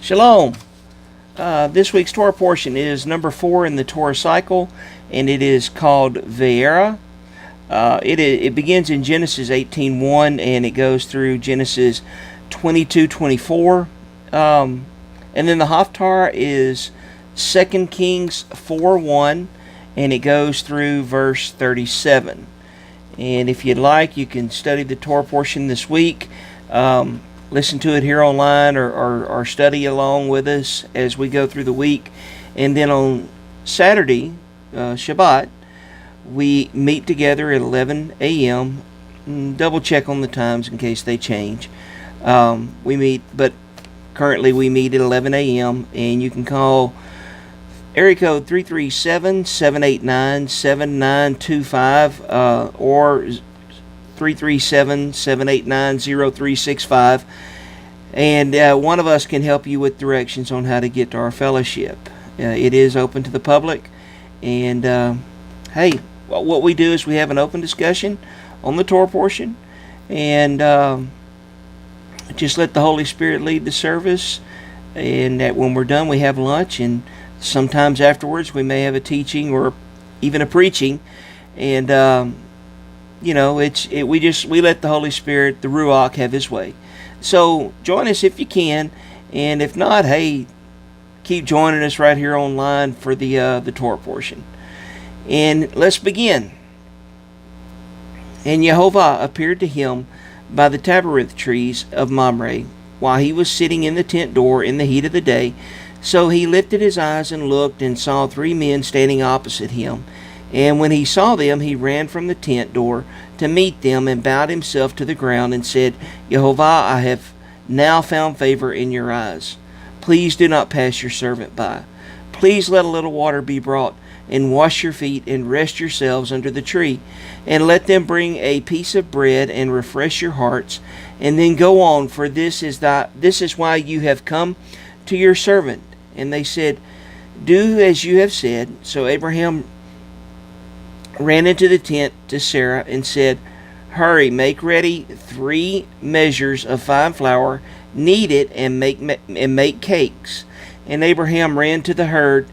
Shalom. This week's Torah portion is number 4 in the Torah cycle, and it is called Vayera. It begins in Genesis 18:1, and it goes through Genesis 22:24. And then the Haftarah is 2 Kings 4:1, and it goes through verse 37. And if you'd like, you can study the Torah portion this week. Listen to it here online or study along with us as we go through the week. And then on Saturday, Shabbat, we meet together at 11 a.m. Double check on the times in case they change. But currently we meet at 11 a.m. and you can call area code 337-789-7925 or 337-789-0365, and one of us can help you with directions on how to get to our fellowship. It is open to the public, and hey, what we do is we have an open discussion on the Torah portion, and just let the Holy Spirit lead the service, and that when we're done we have lunch, and sometimes afterwards we may have a teaching or even a preaching, and we let the Holy Spirit, the Ruach, have His way. So join us if you can, and if not, hey, keep joining us right here online for the Torah portion. And let's begin. And Yehovah appeared to him by the tabernacle trees of Mamre, while he was sitting in the tent door in the heat of the day. So he lifted his eyes and looked, and saw 3 men standing opposite him. And when he saw them, he ran from the tent door to meet them, and bowed himself to the ground, and said, Yehovah, I have now found favor in your eyes. Please do not pass your servant by. Please let a little water be brought, and wash your feet, and rest yourselves under the tree. And let them bring a piece of bread, and refresh your hearts, and then go on, for this is why you have come to your servant. And they said, do as you have said. So Abraham ran into the tent to Sarah and said, hurry, make ready 3 measures of fine flour, knead it, and make cakes. And Abraham ran to the herd,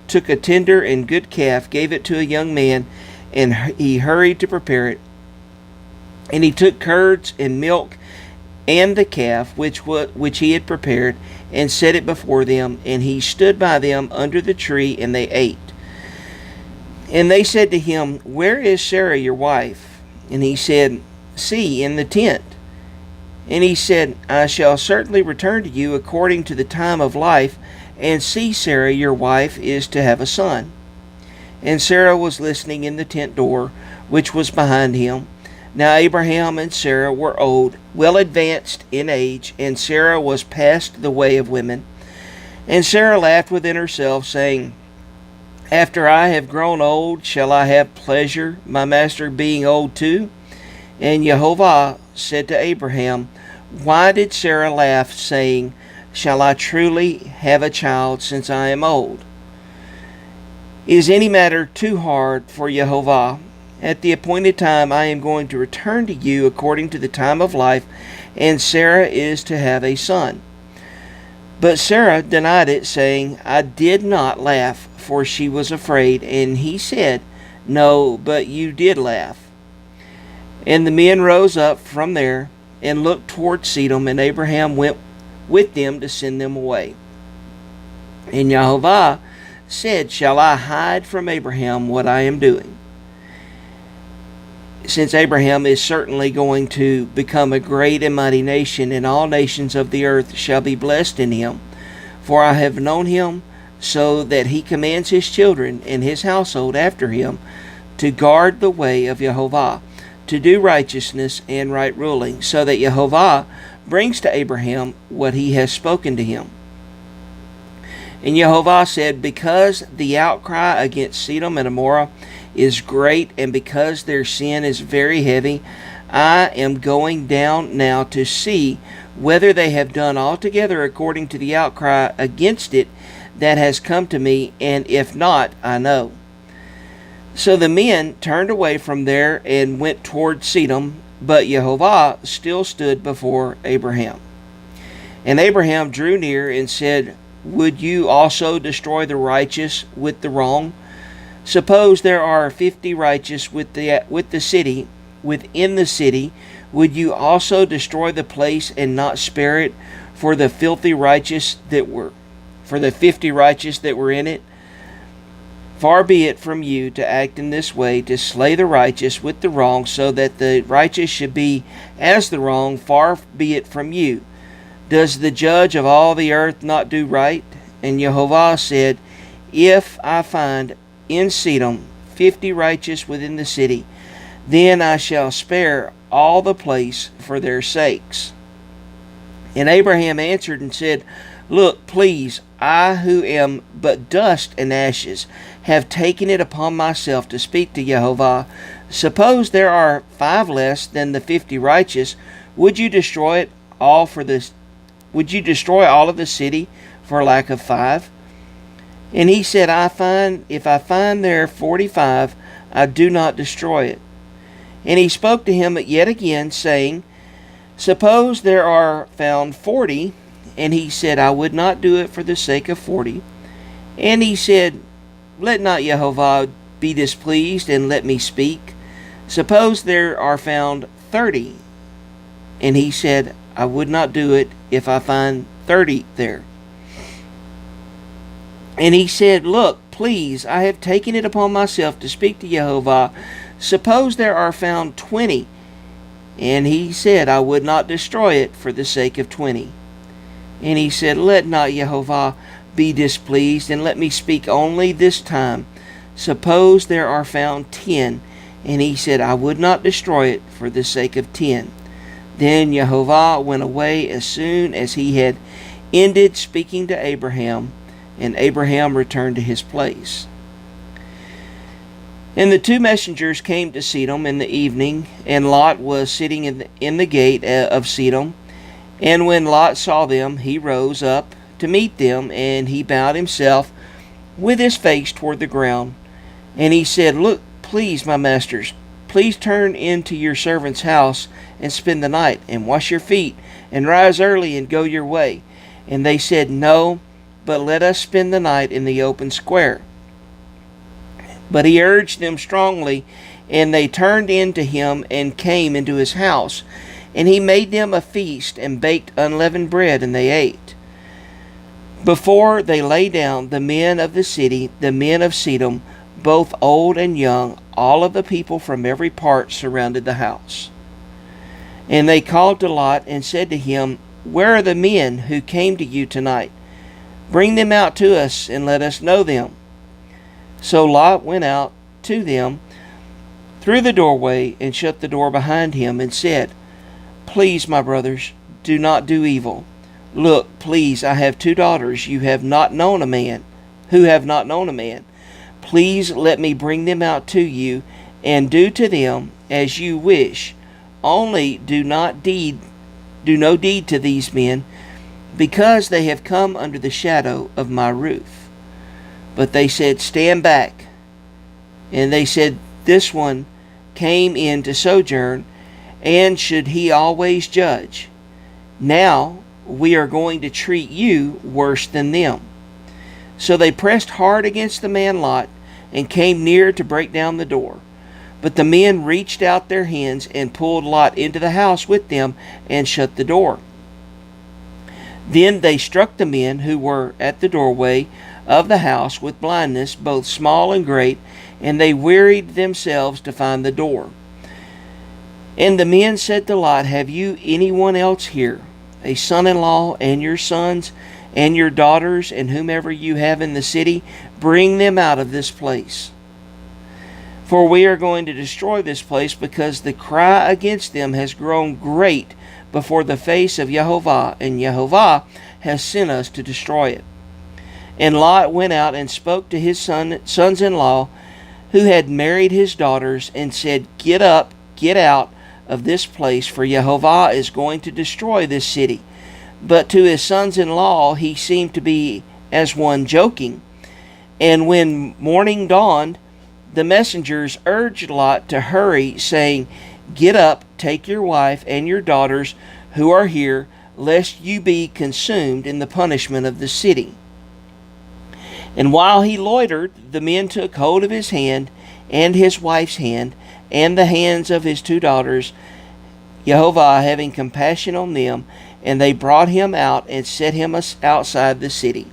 took a tender and good calf, gave it to a young man, and he hurried to prepare it. And he took curds and milk and the calf which he had prepared, and set it before them, and he stood by them under the tree, and they ate. And they said to him, where is Sarah your wife? And he said, see, in the tent. And he said, I shall certainly return to you according to the time of life, and see, Sarah your wife is to have a son. And Sarah was listening in the tent door, which was behind him. Now Abraham and Sarah were old, well advanced in age, and Sarah was past the way of women. And Sarah laughed within herself, saying, after I have grown old, shall I have pleasure, my master being old too? And Yehovah said to Abraham, why did Sarah laugh, saying, shall I truly have a child, since I am old? Is any matter too hard for Yehovah? At the appointed time I am going to return to you according to the time of life, and Sarah is to have a son. But Sarah denied it, saying, I did not laugh, for she was afraid. And he said, no, but you did laugh. And the men rose up from there, and looked toward Sedom, and Abraham went with them to send them away. And Yehovah said, shall I hide from Abraham what I am doing? Since Abraham is certainly going to become a great and mighty nation, and all nations of the earth shall be blessed in him. For I have known him, so that he commands his children and his household after him to guard the way of Yehovah, to do righteousness and right ruling, so that Yehovah brings to Abraham what he has spoken to him. And Yehovah said, because the outcry against Sedom and Amorah is great, and because their sin is very heavy, I am going down now to see whether they have done altogether according to the outcry against it that has come to me, and if not, I know. So the men turned away from there and went toward Sedom, but Yehovah still stood before Abraham. And Abraham drew near and said, Would you also destroy the righteous with the wrong? Suppose there are 50 righteous within the city, would you also destroy the place and not spare it for the 50 righteous that were in it? Far be it from you to act in this way, to slay the righteous with the wrong, so that the righteous should be as the wrong. Far be it from you. Does the judge of all the earth not do right? And Jehovah said, If I find in Sedom 50 righteous within the city, then I shall spare all the place for their sakes. And Abraham answered and said, Look, please, I who am but dust and ashes, have taken it upon myself to speak to Jehovah. Suppose there are 5 less than the 50 righteous, would you destroy all of the city for lack of 5? And he said, If I find there 45, I do not destroy it. And he spoke to him yet again, saying, Suppose there are found 40. And he said, I would not do it for the sake of 40. And he said, Let not Jehovah be displeased, and let me speak. Suppose there are found 30. And he said, I would not do it if I find 30 there. And he said, Look, please, I have taken it upon myself to speak to Jehovah. Suppose there are found 20. And he said, I would not destroy it for the sake of 20. And he said, Let not Jehovah be displeased, and let me speak only this time. Suppose there are found 10. And he said, I would not destroy it for the sake of 10. Then Jehovah went away as soon as he had ended speaking to Abraham, and Abraham returned to his place. And the 2 messengers came to Sedom in the evening, and Lot was sitting in the gate of Sedom. And when Lot saw them, he rose up to meet them, and he bowed himself with his face toward the ground. And he said, Look, please, my masters, please turn into your servant's house and spend the night, and wash your feet, and rise early and go your way. And they said, No, but let us spend the night in the open square. But he urged them strongly, and they turned in to him and came into his house. And he made them a feast, and baked unleavened bread, and they ate. Before they lay down, the men of the city, the men of Sedom, both old and young, all of the people from every part surrounded the house. And they called to Lot and said to him, Where are the men who came to you tonight? Bring them out to us, and let us know them. So Lot went out to them through the doorway, and shut the door behind him, and said, Please, my brothers, do not do evil. Look, please, I have 2 daughters who have not known a man. Please let me bring them out to you, and do to them as you wish. Only do no deed to these men, because they have come under the shadow of my roof. But they said, Stand back. And they said, This one came in to sojourn, and should he always judge? Now we are going to treat you worse than them. So they pressed hard against the man Lot, and came near to break down the door. But the men reached out their hands and pulled Lot into the house with them, and shut the door. Then they struck the men who were at the doorway of the house with blindness, both small and great, and they wearied themselves to find the door. And the men said to Lot, Have you anyone else here, a son-in-law, and your sons, and your daughters, and whomever you have in the city? Bring them out of this place. For we are going to destroy this place, because the cry against them has grown great before the face of Jehovah, and Jehovah has sent us to destroy it. And Lot went out and spoke to his sons-in-law, who had married his daughters, and said, Get up, get out of this place, for Jehovah is going to destroy this city. But to his sons-in-law he seemed to be as one joking. And when morning dawned, the messengers urged Lot to hurry, saying, Get up, take your wife and your daughters who are here, lest you be consumed in the punishment of the city. And while he loitered, the men took hold of his hand, and his wife's hand, and the hands of his 2 daughters, Jehovah having compassion on them, and they brought him out and set him outside the city.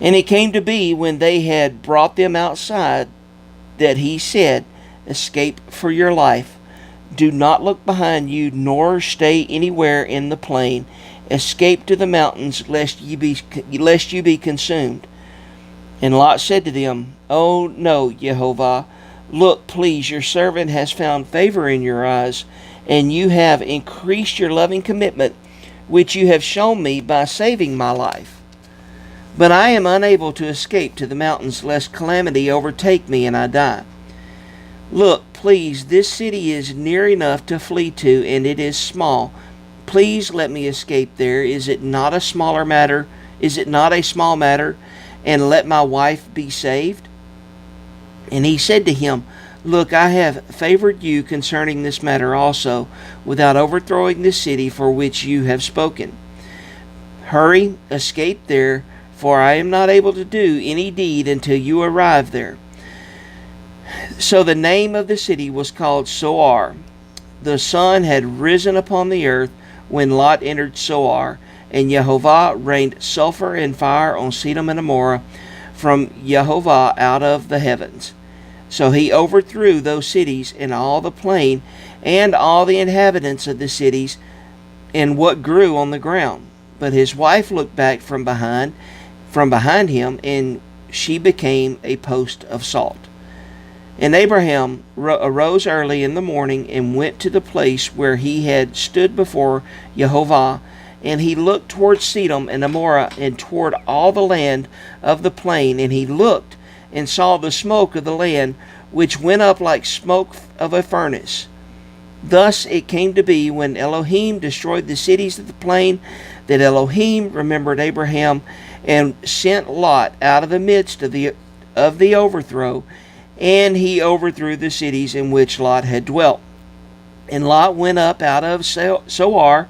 And it came to be, when they had brought them outside, that he said, Escape for your life. Do not look behind you, nor stay anywhere in the plain. Escape to the mountains, lest you be consumed. And Lot said to them, Oh, no, Jehovah. Look, please, your servant has found favor in your eyes, and you have increased your loving commitment, which you have shown me by saving my life. But I am unable to escape to the mountains, lest calamity overtake me and I die. Look, please, this city is near enough to flee to, and it is small. Please let me escape there. Is it not a small matter? And let my wife be saved? And he said to him, Look, I have favored you concerning this matter also, without overthrowing the city for which you have spoken. Hurry, escape there, for I am not able to do any deed until you arrive there. So the name of the city was called Zoar. The sun had risen upon the earth when Lot entered Zoar, and Jehovah rained sulfur and fire on Sodom and Gomorrah from Jehovah out of the heavens. So he overthrew those cities and all the plain, and all the inhabitants of the cities, and what grew on the ground. But his wife looked back from behind him, and she became a post of salt. And Abraham arose early in the morning and went to the place where he had stood before Jehovah, and he looked toward Sodom and Gomorrah, and toward all the land of the plain, and he looked and saw the smoke of the land, which went up like smoke of a furnace. Thus it came to be, when Elohim destroyed the cities of the plain, that Elohim remembered Abraham, and sent Lot out of the midst of the overthrow, and he overthrew the cities in which Lot had dwelt. And Lot went up out of Zoar,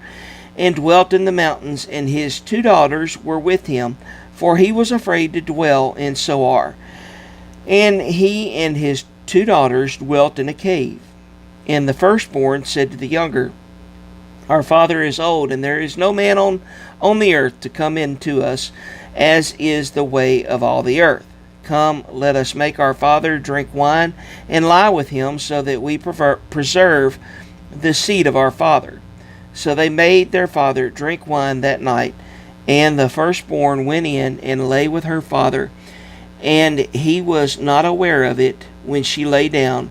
and dwelt in the mountains, and his 2 daughters were with him, for he was afraid to dwell in Zoar. And he and his 2 daughters dwelt in a cave. And the firstborn said to the younger, Our father is old, and there is no man on the earth to come in to us, as is the way of all the earth. Come, let us make our father drink wine, and lie with him, so that we preserve the seed of our father. So they made their father drink wine that night, and the firstborn went in and lay with her father, and he was not aware of it when she lay down,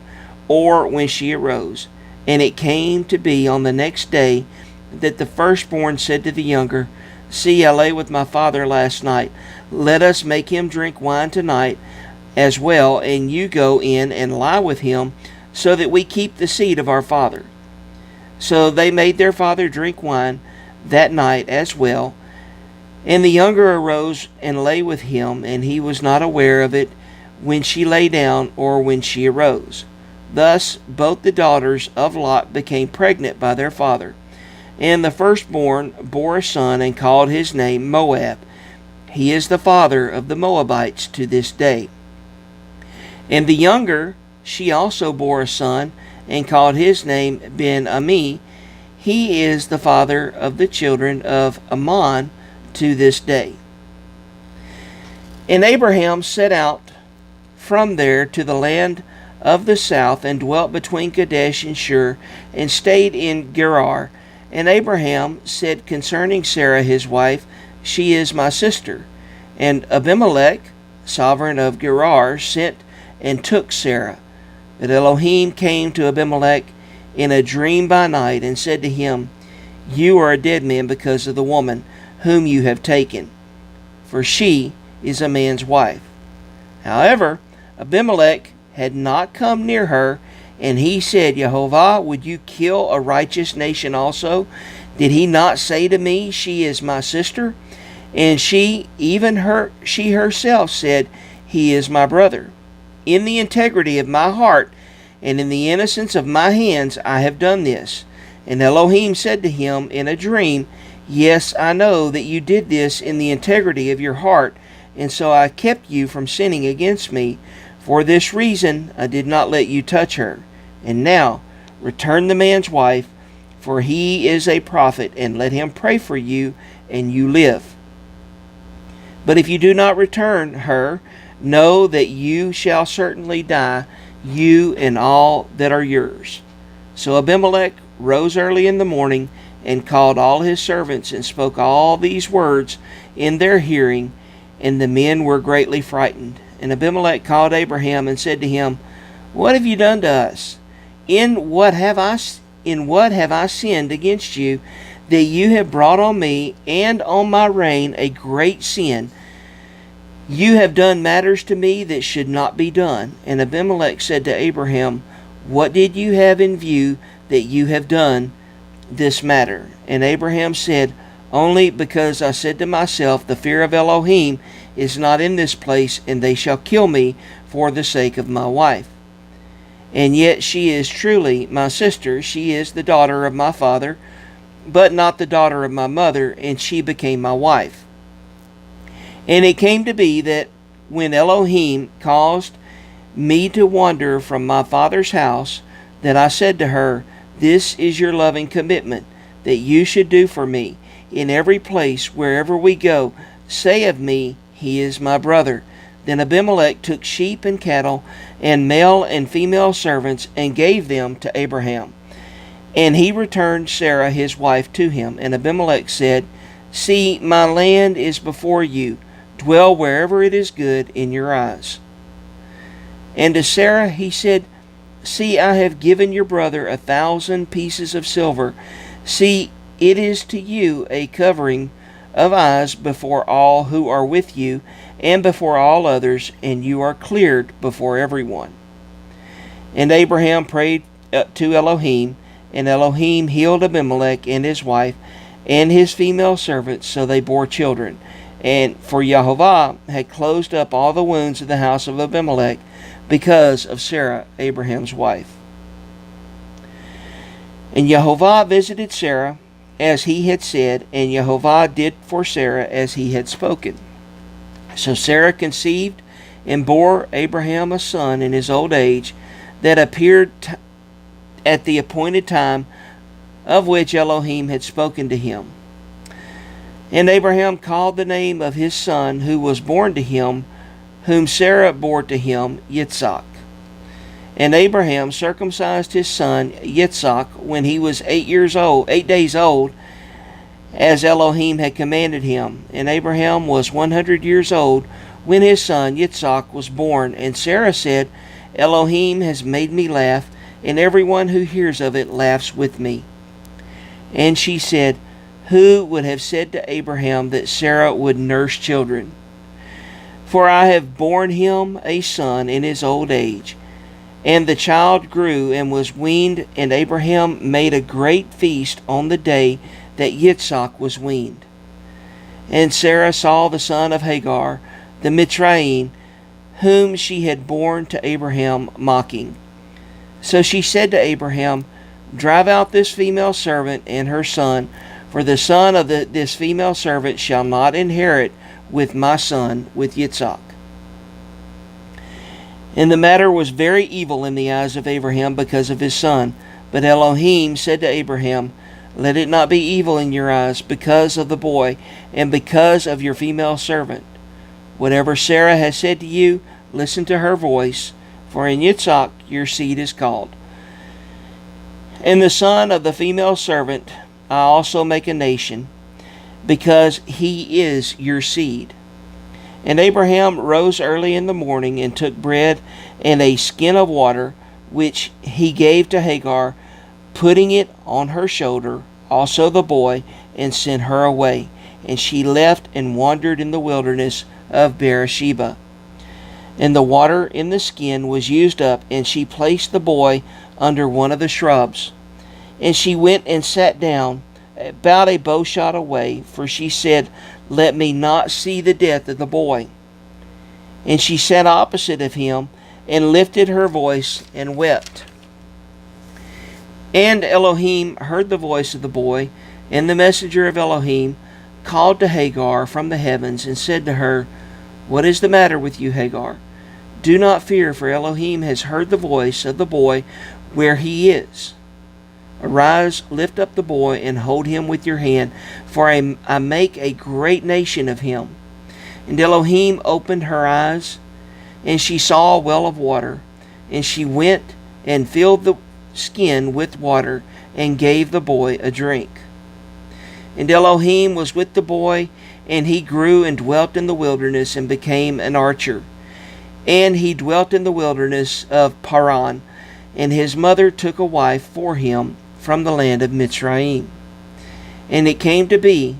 or when she arose. And it came to be on the next day that the firstborn said to the younger, See, I lay with my father last night. Let us make him drink wine tonight as well, and you go in and lie with him, so that we keep the seed of our father. So they made their father drink wine that night as well. And the younger arose and lay with him, and he was not aware of it when she lay down, or when she arose. Thus both the daughters of Lot became pregnant by their father. And the firstborn bore a son, and called his name Moab. He is the father of the Moabites to this day. And the younger, she also bore a son, and called his name Ben-Ami. He is the father of the children of Ammon to this day. And Abraham set out from there to the land of the south, and dwelt between Kadesh and Shur, and stayed in Gerar. And Abraham said concerning Sarah his wife, She is my sister. And Abimelech, sovereign of Gerar, sent and took Sarah. But Elohim came to Abimelech in a dream by night, and said to him, You are a dead man because of the woman whom you have taken, for she is a man's wife. However, Abimelech had not come near her, and he said, Jehovah, would you kill a righteous nation also? Did he not say to me, She is my sister? And she herself said, He is my brother. In the integrity of my heart and in the innocence of my hands I have done this. And Elohim said to him in a dream, Yes, I know that you did this in the integrity of your heart, and so I kept you from sinning against me. For this reason I did not let you touch her. And now return the man's wife, for he is a prophet, and let him pray for you, and you live. But if you do not return her, know that you shall certainly die, you and all that are yours." So Abimelech rose early in the morning, and called all his servants, and spoke all these words in their hearing, and the men were greatly frightened. And Abimelech called Abraham, and said to him, "What have you done to us? In what have I sinned against you, that you have brought on me and on my reign a great sin? You have done matters to me that should not be done." And Abimelech said to Abraham, "What did you have in view that you have done this matter?" And Abraham said, "Only because I said to myself, the fear of Elohim is not in this place, and they shall kill me for the sake of my wife. And yet she is truly my sister. She is the daughter of my father, but not the daughter of my mother, and she became my wife. And it came to be that when Elohim caused me to wander from my father's house, that I said to her, This is your loving commitment that you should do for me. In every place, wherever we go, say of me, He is my brother." Then Abimelech took sheep and cattle, and male and female servants, and gave them to Abraham. And he returned Sarah his wife to him. And Abimelech said, "See, my land is before you. Dwell wherever it is good in your eyes." And to Sarah he said, "See, I have given your brother 1,000 pieces of silver. See, it is to you a covering of eyes before all who are with you, and before all others, and you are cleared before everyone." And Abraham prayed to Elohim, and Elohim healed Abimelech and his wife and his female servants, so they bore children. And for Yehovah had closed up all the wounds of the house of Abimelech because of Sarah, Abraham's wife. And Yehovah visited Sarah as he had said, and Yehovah did for Sarah as he had spoken. So Sarah conceived and bore Abraham a son in his old age, that appeared at the appointed time of which Elohim had spoken to him. And Abraham called the name of his son who was born to him, whom Sarah bore to him, Yitzhak. And Abraham circumcised his son Yitzhak when he was 8 days old, as Elohim had commanded him. And Abraham was 100 years old when his son Yitzhak was born. And Sarah said, "Elohim has made me laugh, and everyone who hears of it laughs with me." And she said, "Who would have said to Abraham that Sarah would nurse children? For I have borne him a son in his old age." And the child grew and was weaned, and Abraham made a great feast on the day that Yitzhak was weaned. And Sarah saw the son of Hagar, the Mitzrayim, whom she had borne to Abraham, mocking. So she said to Abraham, "Drive out this female servant and her son, for the son of this female servant shall not inherit with my son, with Yitzhak." And the matter was very evil in the eyes of Abraham because of his son. But Elohim said to Abraham, "Let it not be evil in your eyes because of the boy, and because of your female servant. Whatever Sarah has said to you, listen to her voice, for in Yitzhak your seed is called. And the son of the female servant I also make a nation, because he is your seed." And Abraham rose early in the morning, and took bread and a skin of water, which he gave to Hagar, putting it on her shoulder, also the boy, and sent her away. And she left and wandered in the wilderness of Beersheba. And the water in the skin was used up, and she placed the boy under one of the shrubs. And she went and sat down about a bow shot away, for she said, "Let me not see the death of the boy." And she sat opposite of him, and lifted her voice, and wept. And Elohim heard the voice of the boy, And the messenger of Elohim called to Hagar from the heavens and said to her, What is the matter with you, Hagar? Do not fear, for Elohim has heard the voice of the boy where he is. Arise, lift up the boy, and hold him with your hand, for I make a great nation of him. And Elohim opened her eyes, and she saw a well of water. And she went and filled the skin with water, and gave the boy a drink. And Elohim was with the boy, and he grew and dwelt in the wilderness, and became an archer. And he dwelt in the wilderness of Paran, and his mother took a wife for him from the land of Mitzrayim. And it came to be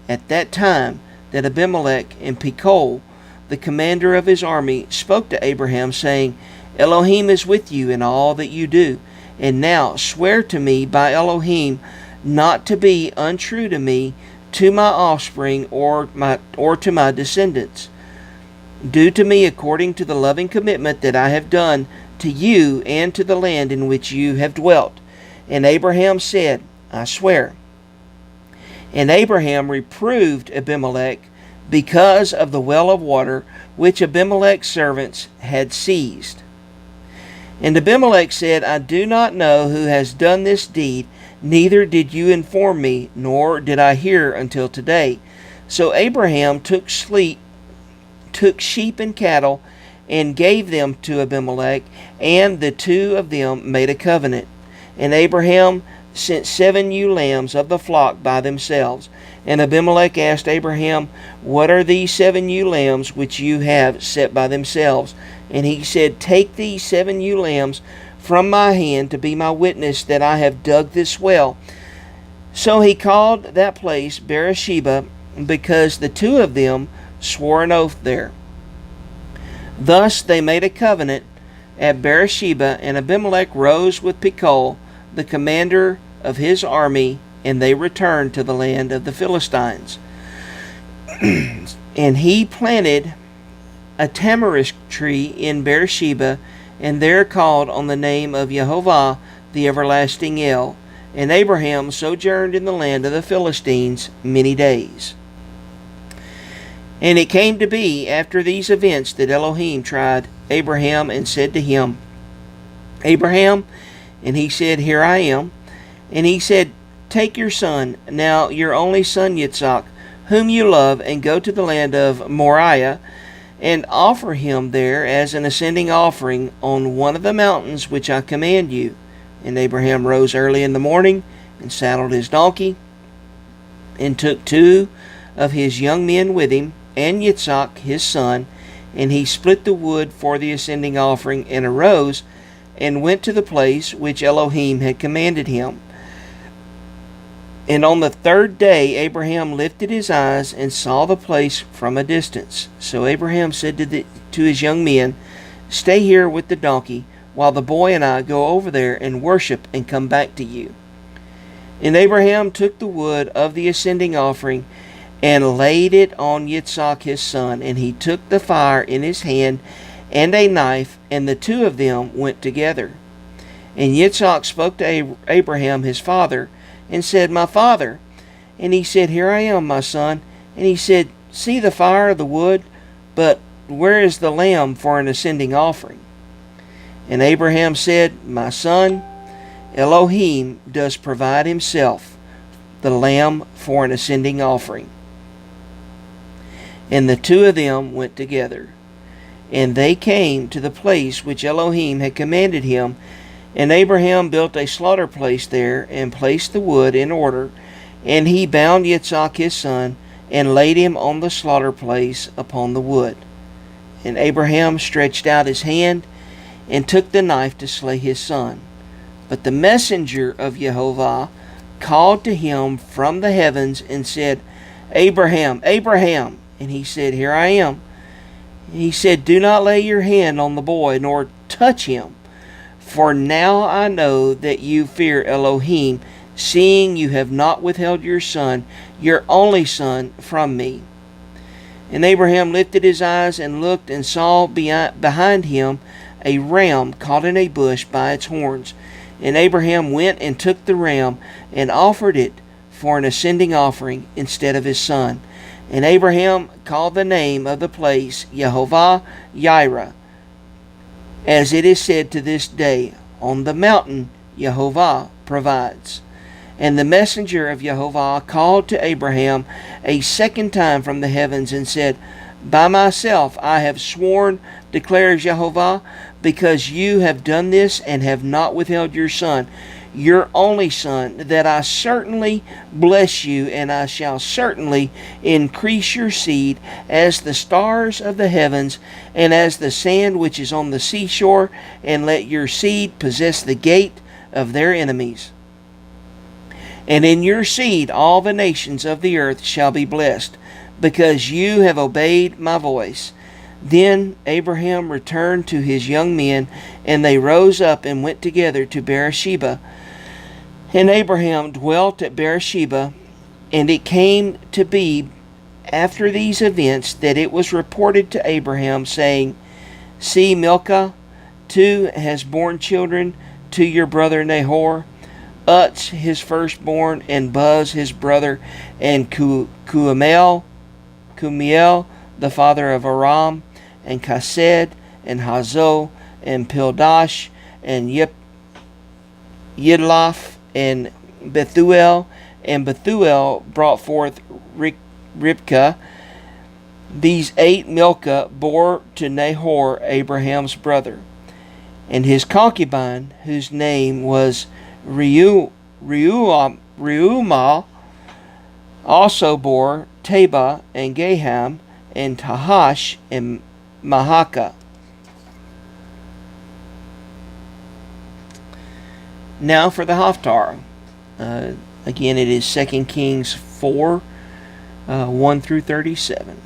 at that time that Abimelech and Phicol, the commander of his army, spoke to Abraham, saying, Elohim is with you in all that you do. And now swear to me by Elohim not to be untrue to me, to my offspring, or to my descendants. Do to me according to the loving commitment that I have done to you and to the land in which you have dwelt. And Abraham said, I swear. And Abraham reproved Abimelech because of the well of water which Abimelech's servants had seized. And Abimelech said, I do not know who has done this deed, neither did you inform me, nor did I hear until today. So Abraham took sheep and cattle, and gave them to Abimelech, and the two of them made a covenant. And Abraham sent 7 ewe lambs of the flock by themselves. And Abimelech asked Abraham, What are these 7 ewe lambs which you have set by themselves? And he said, Take these 7 ewe lambs from my hand to be my witness that I have dug this well. So he called that place Beersheba, because the two of them swore an oath there. Thus they made a covenant at Beersheba, and Abimelech rose with Phicol, the commander of his army, and they returned to the land of the Philistines. And he planted a tamarisk tree in Beersheba, and there called on the name of Jehovah, the everlasting El. And Abraham sojourned in the land of the Philistines many days. And it came to be after these events that Elohim tried Abraham and said to him, Abraham, and he said, Here I am. And he said, Take your son, now your only son Yitzhak, whom you love, and go to the land of Moriah, and offer him there as an ascending offering on one of the mountains which I command you. And Abraham rose early in the morning, and saddled his donkey, and took 2 of his young men with him, and Yitzhak his son, and he split the wood for the ascending offering, and arose, and went to the place which Elohim had commanded him. And on the 3rd day Abraham lifted his eyes, and saw the place from a distance. So Abraham said to his young men, Stay here with the donkey, while the boy and I go over there and worship, and come back to you. And Abraham took the wood of the ascending offering, and laid it on Yitzhak his son, and he took the fire in his hand, and a knife, and the two of them went together. And Yitzhak spoke to Abraham his father, and said, My father. And he said, Here I am, my son. And he said, See the fire of the wood, but where is the lamb for an ascending offering? And Abraham said, My son, Elohim does provide himself the lamb for an ascending offering. And the two of them went together. And they came to the place which Elohim had commanded him. And Abraham built a slaughter place there, and placed the wood in order. And he bound Yitzhak his son, and laid him on the slaughter place upon the wood. And Abraham stretched out his hand, and took the knife to slay his son. But the messenger of Jehovah called to him from the heavens, and said, Abraham, Abraham. And he said, Here I am. He said, Do not lay your hand on the boy, nor touch him. For now I know that you fear Elohim, seeing you have not withheld your son, your only son, from me. And Abraham lifted his eyes and looked, and saw behind him a ram caught in a bush by its horns. And Abraham went and took the ram, and offered it for an ascending offering instead of his son. And Abraham called the name of the place Yehovah Yireh, as it is said to this day, on the mountain Yehovah provides. And the messenger of Yehovah called to Abraham a second time from the heavens and said, By myself I have sworn, declares Yehovah, because you have done this and have not withheld your son, your only son, that I certainly bless you, and I shall certainly increase your seed as the stars of the heavens and as the sand which is on the seashore, and let your seed possess the gate of their enemies. And in your seed all the nations of the earth shall be blessed, because you have obeyed my voice. Then Abraham returned to his young men, and they rose up and went together to Beersheba. And Abraham dwelt at Beersheba. And it came to be after these events that it was reported to Abraham, saying, See, Milcah too has borne children to your brother Nahor, Utz his firstborn, and Buz his brother, and Kumiel the father of Aram, and Chesed, and Hazo, and Pildash, and Yidlaf, and Bethuel. And Bethuel brought forth Ribkah. These 8 Milcah bore to Nahor, Abraham's brother. And his concubine, whose name was Reumah, also bore Teba, and Gaham, and Tahash, and Mahakah. Now for the Haftarah. Again, it is 2 Kings 4, 1 through 37.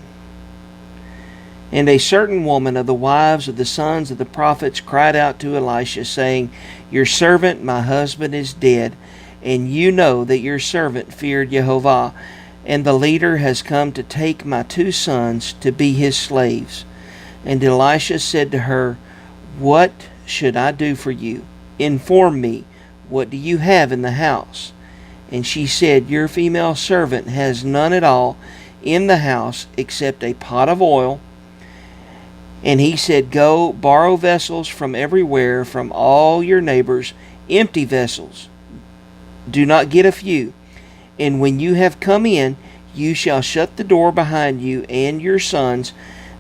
And a certain woman of the wives of the sons of the prophets cried out to Elisha, saying, Your servant, my husband, is dead, and you know that your servant feared Yehovah, and the leader has come to take my 2 sons to be his slaves. And Elisha said to her, What should I do for you? Inform me, what do you have in the house? And she said, Your female servant has none at all in the house except a pot of oil. And he said, Go, borrow vessels from everywhere, from all your neighbors, empty vessels. Do not get a few. And when you have come in, you shall shut the door behind you and your sons.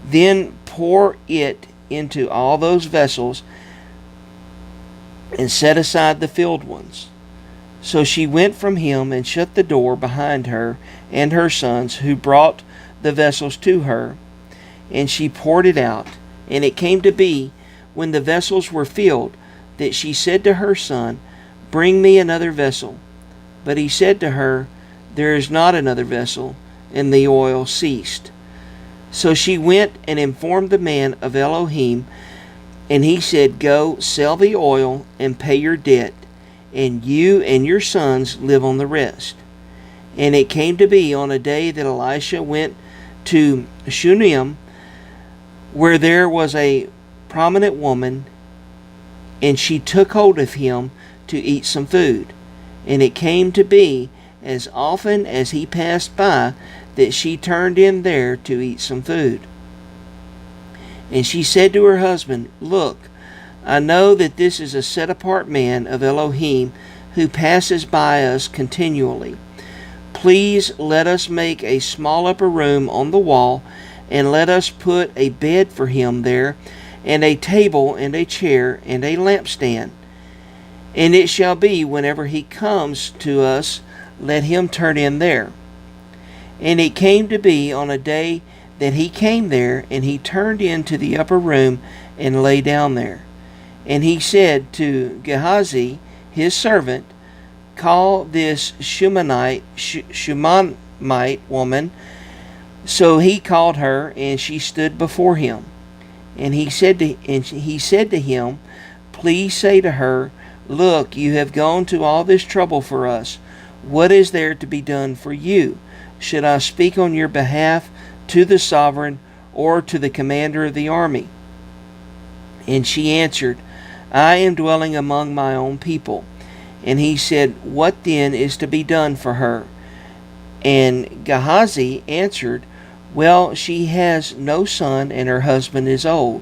Then pour it into all those vessels, and set aside the filled ones. So she went from him and shut the door behind her and her sons, who brought the vessels to her. And she poured it out. And it came to be, when the vessels were filled, that she said to her son, Bring me another vessel. But he said to her, There is not another vessel. And the oil ceased. So she went and informed the man of Elohim. And he said, Go, sell the oil, and pay your debt, and you and your sons live on the rest. And it came to be on a day that Elisha went to Shunem, where there was a prominent woman, and she took hold of him to eat some food. And it came to be, as often as he passed by, that she turned in there to eat some food. And she said to her husband, Look, I know that this is a set-apart man of Elohim who passes by us continually. Please let us make a small upper room on the wall, and let us put a bed for him there, and a table, and a chair, and a lampstand. And it shall be, whenever he comes to us, let him turn in there. And it came to be on a day that he came there, and he turned into the upper room, and lay down there. And he said to Gehazi, his servant, Call this Shunammite woman. So he called her, and she stood before him. And he said to him, Please say to her, Look, you have gone to all this trouble for us. What is there to be done for you? Should I speak on your behalf to the sovereign, or to the commander of the army? And she answered, I am dwelling among my own people. And he said, What then is to be done for her? And Gehazi answered, Well, she has no son, and her husband is old.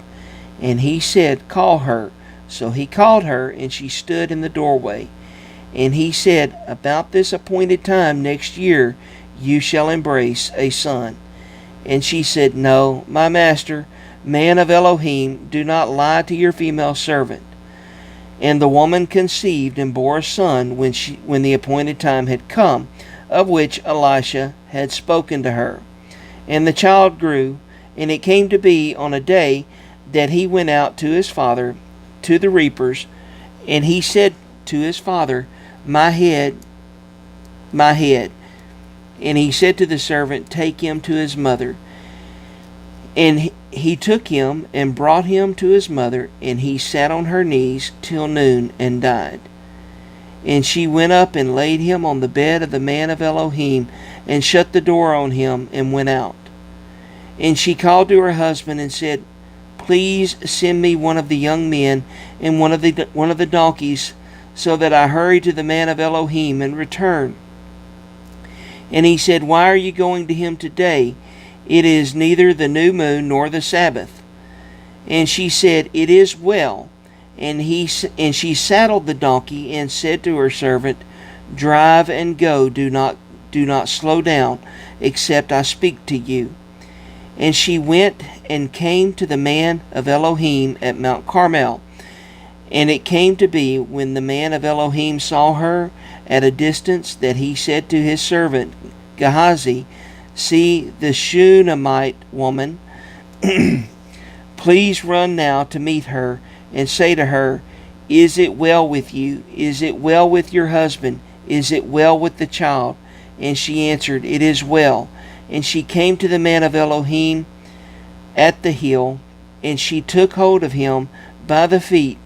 And he said, Call her. So he called her, and she stood in the doorway. And he said, About this appointed time next year you shall embrace a son. And she said, No, my master, man of Elohim, do not lie to your female servant. And the woman conceived and bore a son when the appointed time had come, of which Elisha had spoken to her. And the child grew, and it came to be on a day that he went out to his father to the reapers, and he said to his father, My head, my head. And he said to the servant, Take him to his mother. And he took him and brought him to his mother, and he sat on her knees till noon and died. And she went up and laid him on the bed of the man of Elohim, and shut the door on him, and went out. And she called to her husband and said, Please send me one of the young men and one of the donkeys, so that I hurry to the man of Elohim and return. And he said, Why are you going to him today? It is neither the new moon nor the Sabbath. And she said, It is well. And she saddled the donkey and said to her servant, Drive and go, do not slow down, except I speak to you. And she went and came to the man of Elohim at Mount Carmel. And it came to be, when the man of Elohim saw her at a distance, that he said to his servant Gehazi, See the Shunammite woman. Please run now to meet her, and say to her, Is it well with you? Is it well with your husband? Is it well with the child? And she answered, It is well. And she came to the man of Elohim at the hill, and she took hold of him by the feet.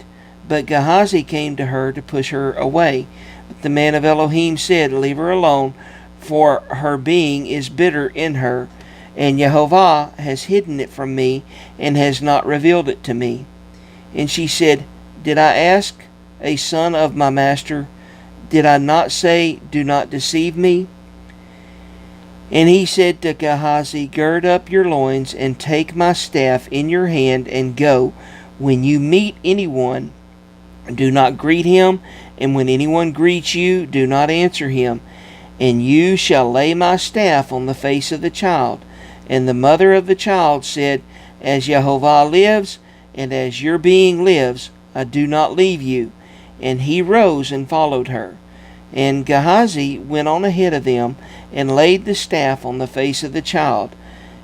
But Gehazi came to her to push her away. But the man of Elohim said, Leave her alone, for her being is bitter in her, and Jehovah has hidden it from me, and has not revealed it to me. And she said, Did I ask a son of my master? Did I not say, Do not deceive me? And he said to Gehazi, Gird up your loins, and take my staff in your hand, and go. When you meet anyone, do not greet him, and when anyone greets you, do not answer him. And you shall lay my staff on the face of the child. And the mother of the child said, As Jehovah lives, and as your being lives, I do not leave you. And he rose and followed her. And Gehazi went on ahead of them, and laid the staff on the face of the child.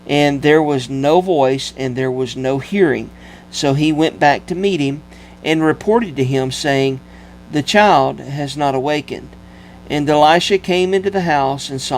And there was no voice, and there was no hearing. So he went back to meet him, and reported to him, saying, The child has not awakened. And Elisha came into the house, and saw